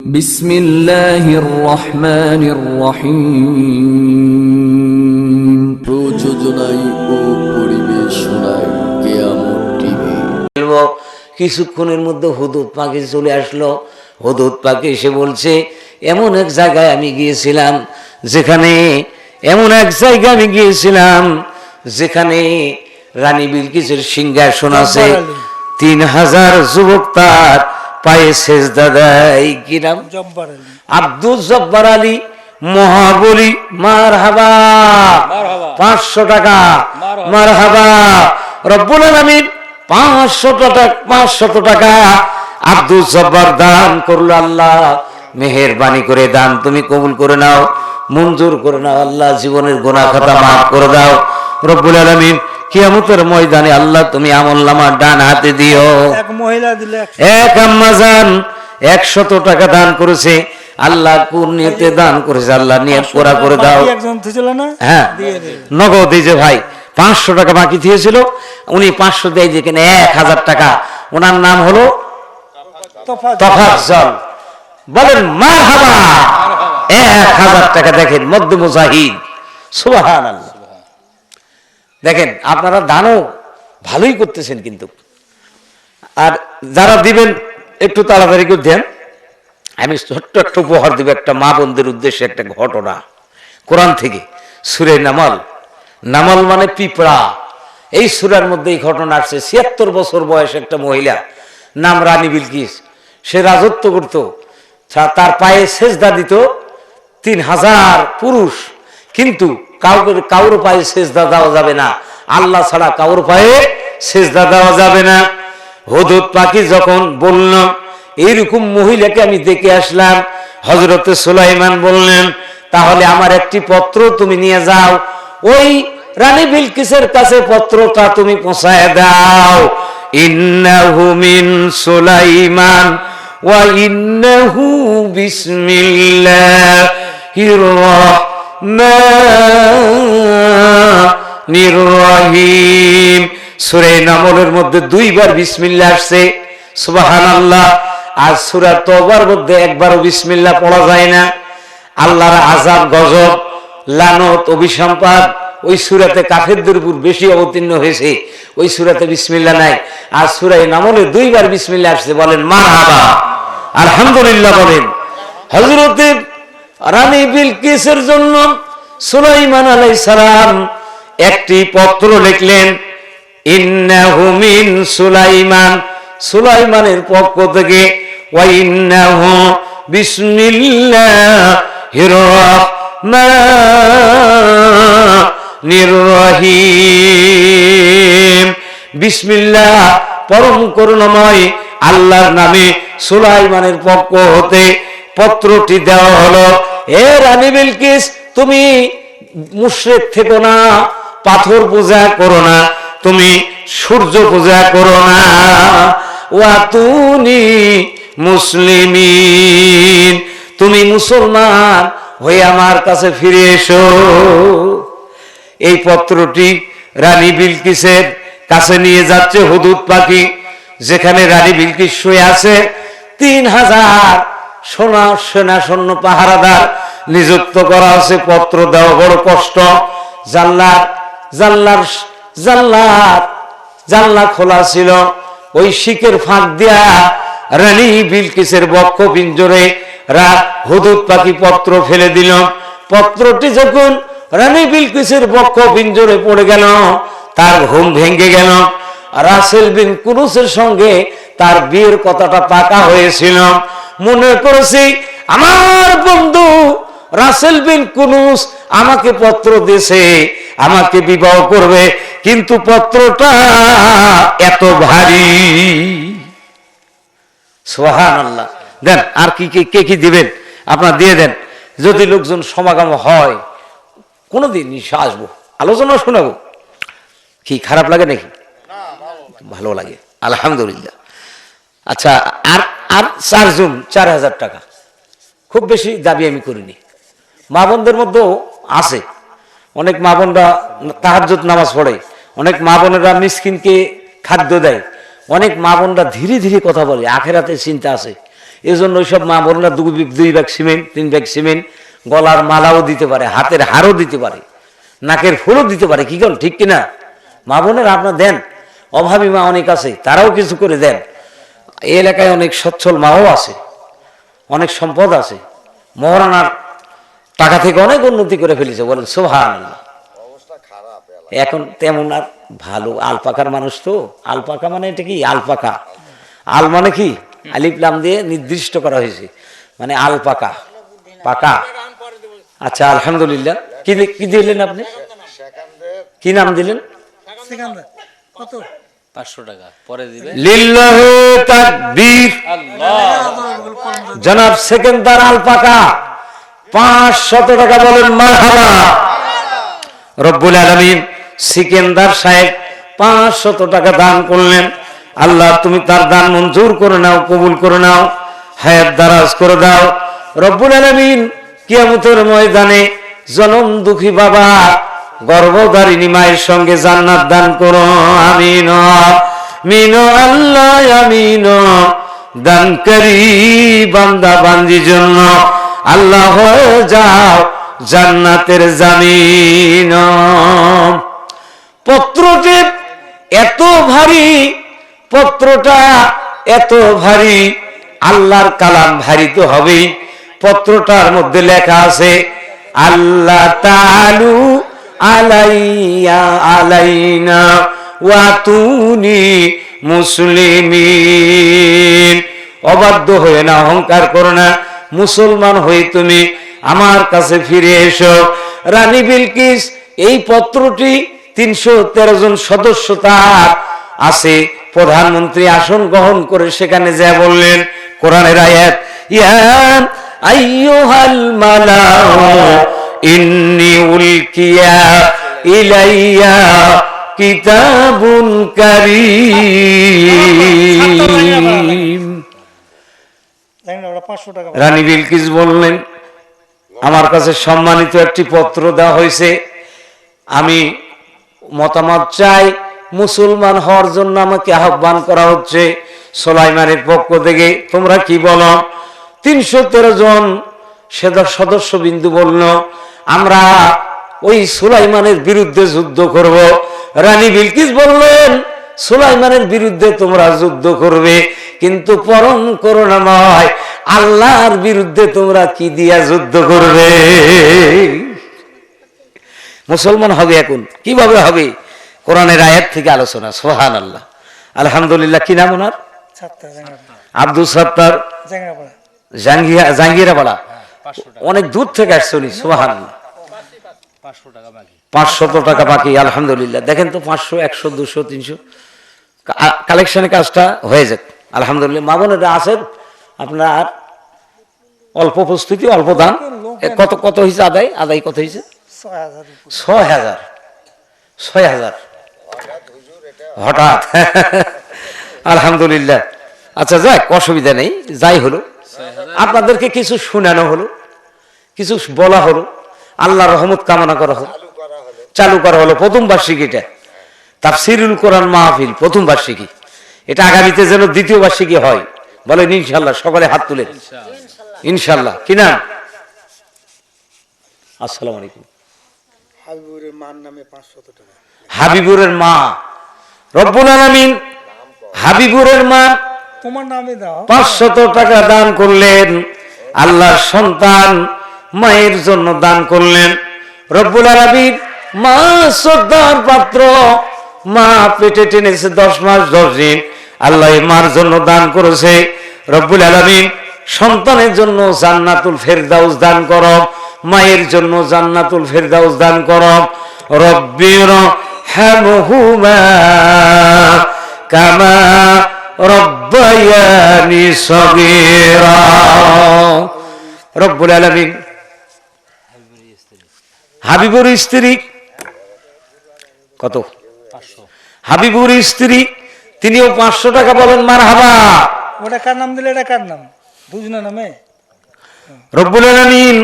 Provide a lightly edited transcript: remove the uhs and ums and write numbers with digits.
বিসমিল্লাহির রহমানির রহিম। প্রযোজনায় ও পরিবেশনায় কেয়ামত টিভি। কিছুক্ষণের মধ্যে হুদুদ পাখি চলে আসলো। হুদুদ পাখি এসে বলছে, এমন এক জায়গায় আমি গিয়েছিলাম যেখানে রানী বিলকিসের সিংহাসন আছে, 3000 যুবক তার পায়ে সেজদা দেয়। কি নাম? আব্দুল জব্বার আলী মহাবলী। মারহাবা, 500 টাকা। মারহাবা। রব্বুল আলামিন 500 টাকা আব্দুল জব্বার দান করলো। আল্লাহ মেহেরবানি করে দান তুমি কবুল করে নাও, মঞ্জুর করে নাও। আল্লাহ জীবনের গুনাহ খাতা মাফ করে দাও। রব্বুল আলামিন কিয়ামতের ময়দানে আল্লাহ তুমি আমলনামা ডান হাতে দিও। এক মহিলা দিলে এক আম্মাজান 100 টাকা দান করেছে। আল্লাহ কোন নিয়তে দান করেছে, আল্লাহ নিয়ত পুরা করে দাও। একজন ছিল না, হ্যাঁ নগদ এই যে ভাই 500 টাকা বাকি দিয়েছিল, উনি 500 দেয় যেখানে 1000 টাকা। ওনার নাম হলো তফাজ্জল। বলেন মারহাবা। 1000 টাকা দেখেন, মধ্য মুজাহিদ। সুবহানাল্লাহ। দেখেন আপনারা দানও ভালোই করতেছেন, কিন্তু আর যারা দিবেন একটু তাড়াতাড়ি করে দেন। আমি ছোট্ট একটা উপহার দেব একটা মা বোনদের উদ্দেশ্যে। একটা ঘটনা কোরআন থেকে, সূরা নামল। নামল মানে পিঁপড়া। এই সূরার মধ্যে এই ঘটনা আসছে। 76 বছর বয়স একটা মহিলা, নাম রানী বিলকিস। সে রাজত্ব করত, তার পায়ে সেজদা দিত 3000 পুরুষ। কিন্তু কাউর পায়ে সেজদা দেওয়া যাবে না, আল্লাহ ছাড়া কাউর পায়ে সেজদা দেওয়া যাবে না। হুদুদ পাখি যখন বলল এইরকম মহিলাকে আমি দেখে আসলাম, হযরতে সুলাইমান বললেন তাহলে আমার একটি পত্র তুমি নিয়ে যাও, ওই রানী বিলকিসের কাছে পত্রটা তুমি পৌঁছায় দাও। ইন্নাহু মিন সুলাইমান ওয়া ইন্নাহু বিসমিল্লাহির রহমানির রহিম। সূরা নামলের মধ্যে 2 বার বিসমিল্লাহ আসছে। সুবহানাল্লাহ। আর সূরা তওবার মধ্যে একবারও বিসমিল্লাহ পড়া যায় না। আল্লাহর আযাব, গজব, লানত, অভিসম্পাদ ওই সূরাতে কাফেরদের উপর বেশি অবতীর্ণ হয়েছে। ওই সূরাতে বিসমিল্লাহ নাই। আর সূরা নামলে 2 বার বিসমিল্লাহ আসছে। বলেন মারহাবা, আলহামদুলিল্লাহ। বলেন হযরতে রানী বিলকিসের জন্য সুলাইমান আলাইহিস সালাম একটি পত্র লিখলেন। ইন্নাহু মিন সুলাইমান, সুলাইমানের পক্ষ থেকে, ওয়া ইন্নাহু বিসমিল্লাহির রহমানির রহিম। বিসমিল্লাহ পরম করুণাময় আল্লাহর নামে সুলাইমানের পক্ষ হতে পত্রটি দেওয়া হলো। এ রানী বিলকিস, তুমি মুশরিক থেকো না, পাথর পূজা করো না, তুমি সূর্য পূজা করো না। ওয়াতুনি মুসলিমিন, তুমি মুসলমান হয়ে আমার কাছে ফিরে এসো। এই পত্রটি রানী বিলকিসের কাছে নিয়ে যাচ্ছে হুদুদ পাখি। যেখানে রানী বিলকিস শুয়ে আছে 3000 সেনা সৈন্য পাহারাদার নিযুক্ত করা আছে। পত্র দেওয়া বড় কষ্ট। জানলা খোলা ছিল। ওই শিকের ফাঁক দিয়া রানী বিলকিসের বক্ষ পিঞ্জরে হুদুদ পাখি পত্র ফেলে দিল। পত্রটি যখন রানী বিলকিসের বক্ষ পিঞ্জরে পড়ে গেল, তার ঘুম ভেঙে গেল। রাসেল বিন কুনুসের সঙ্গে তার বিয়ের কথাটা পাকা হয়েছিল। মনে করেছি আমার বন্ধু রাসেল বিন কুনুস আমাকে পত্র দিয়েছে, আমাকে বিবাহ করবে, কিন্তু পত্রটা এত ভারী। সুবহানাল্লাহ। দেন আর কে কি দিবেন আপনারা দিয়ে দেন। যদি লোকজন সমাগম হয় কোনদিন নিশ্চয় আসবো, আলোচনা শোনাবো। কি খারাপ লাগে নাকি? ভালো লাগে, আলহামদুলিল্লাহ। আচ্ছা, আর 4 জন 4000 টাকা। খুব বেশি দাবি আমি করিনি। মা বোনদের মধ্যেও আছে অনেক মা বোনরা তাহাজ্জুদ নামাজ পড়ে, অনেক মা বোনেরা মিসকিনকে খাদ্য দেয়, অনেক মা বোনরা ধীরে ধীরে কথা বলে, আখেরাতের চিন্তা আছে। এই জন্য ওইসব মা বোনরা 2 ব্যাগ সিমেন্ট 3 ব্যাগ সিমেন্ট, গলার মালাও দিতে পারে, হাতের হারও দিতে পারে, নাকের ফুলও দিতে পারে। কি কোন ঠিক কিনা? মা বোনেরা আপনার দেন, অভাবী মা অনেক আছে, তারাও কিছু করে দেন। এই এলাকায় অনেক সচ্ছল মাও আছে, অনেক সম্পদ আছে, মহারানার টাকা থেকে অনেক উন্নতি করে ফেলেছে, বলেন সুবহানাল্লাহ। এখন তেমন আর ভালো আলপাকার মানুষ তো, আলপাকা মানে এটা কি? আলপাকা, আল মানে কি? আলিফ লাম দিয়ে নির্দিষ্ট করা হয়েছে, মানে আলপাকা, পাকা। আচ্ছা আলহামদুলিল্লাহ। কি দিলেন আপনি? কি নাম দিলেন? কত? 500 টাকা পরে দিবে। লিল্লাহু তাকবীর। জনাব সেকেন্দার আলপাকা 500 টাকা, বলেন মারহাবা। রব্বুল আলামিন সিকেন্দার সাহেব 500 টাকা দান করলেন। আল্লাহ তুমি তার দান মঞ্জুর করে নাও, কবুল করে নাও, হায়াত দারাজ করে দাও। রব্বুল আলামিন কিয়ামতের ময়দানে জনম দুঃখী বাবা গর্ভধারিণী মায়ের সঙ্গে জান্নাত দান করো, আমিন আমিন আল্লাহ আমিন। দানকারী বান্দা বান্দির জন্য আল্লাহ হয়ে যাও জান্নাতের জামিন। পত্রটি এত ভারী, পত্রটা এত ভারী, আল্লাহর কালাম ভারী তো হবেই। পত্রটার মধ্যে লেখা আছে আল্লাহ তাআলু আলাইয়া আলাইনা ওয়াতুনি মুসলিমিন। অবাধ্য হয়ে না, অহংকার করো না, মুসলমান হয়ে তুমি আমার কাছে ফিরে এসো। রানী বিলকিস এই পত্রটি 313 জন সদস্য তার আছে, প্রধানমন্ত্রী আসন গ্রহণ করে সেখানে যা বললেন কোরআনের আয়াত, ইয়া আইয়ুহাল মালাউ ইন্নী উলকিয়া ইলাইয়া কিতাবুন কারীম। রানী বিলকিস বললেন আমার কাছে সম্মানিত একটি পত্র দেওয়া হয়েছে, আমি মতামত চাই, মুসলমান হওয়ার জন্য আমাকে আহ্বান করা হচ্ছে সুলাইমানের পক্ষ থেকে, তোমরা কি বলো? 313 জন সদস্য বিন্দু বলল আমরা ওই সুলাইমানের বিরুদ্ধে যুদ্ধ করব। রানী বিলকিস বললেন সুলাইমানের বিরুদ্ধে তোমরা যুদ্ধ করবে, কিন্তু পরম করুণাময় আল্লাহর বিরুদ্ধে তোমরা কি দিয়া যুদ্ধ করবে? মুসলমান হবে এখন কিভাবে হবে? কোরআনের আয়াত থেকে আলোচনা। সুবহানাল্লাহ, আলহামদুলিল্লাহ। কি নাম ওনার? আব্দুল সত্তার জাঙ্গিরাপাড়া, অনেক দূর থেকে আসছে উনি। সুবহানাল্লাহ। 500 টাকা বাকি, আলহামদুলিল্লাহ। দেখেন তো 500, 100, 200, 300 কালেকশনের কাজটা হয়ে যাক, আলহামদুলিল্লাহ। মা বোনেরা আছেন আপনার, অল্প প্রস্তুতি অল্প দান। কত কত হয়েছে আদায় কত হয়েছে? 6,000 হঠাৎ আলহামদুলিল্লাহ। আচ্ছা যাক, অসুবিধা নেই, যাই হলো আপনাদেরকে কিছু শোনানো হলো, কিছু বলা হলো, আল্লাহ রহমত কামনা করা হলো, চালু করা হলো। প্রথম বার্ষিকী এটা, তাফসিরুল কোরআন মাহফিল প্রথম বার্ষিকী। এটা আগামীতে যেন দ্বিতীয় বার্ষিকী হয়, বলেন ইনশাল্লাহ। সকলে হাত তুলেন ইনশাল্লাহ। কি নাম? আসসালামু আলাইকুম। হাবিবুরের মার নামে 500 টাকা। হাবিবুরের মা, রব্বুল আলামিন হাবিবুরের মা তোমার নামে দাও 500 টাকা দান করলেন। আল্লাহর সন্তান মায়ের জন্য দান করলেন। রব্বুল আলামিন মা শ্রদ্ধার পাত্র, মা পেটে টেনেছে 10 মাস 10 দিন, আল্লাহ মার জন্য দান করেছে। রব্বুল আলামিন সন্তানের জন্য জান্নাতুল ফেরদাউস দান করো, মায়ের জন্য জান্নাতুল ফেরদাউস দান করো। রব্বির হামহুমা কামা রব্বায়ানি সগীরা। রব্বুল আলামিন হাবিবুর স্ত্রী কত? হাবিবুর স্ত্রী তিনিও 500 টাকা, বলেন মারহাবা। ওটা কার নাম দিলে? এটা কার নাম? দুজনের নামে। রব্বুল আলামিন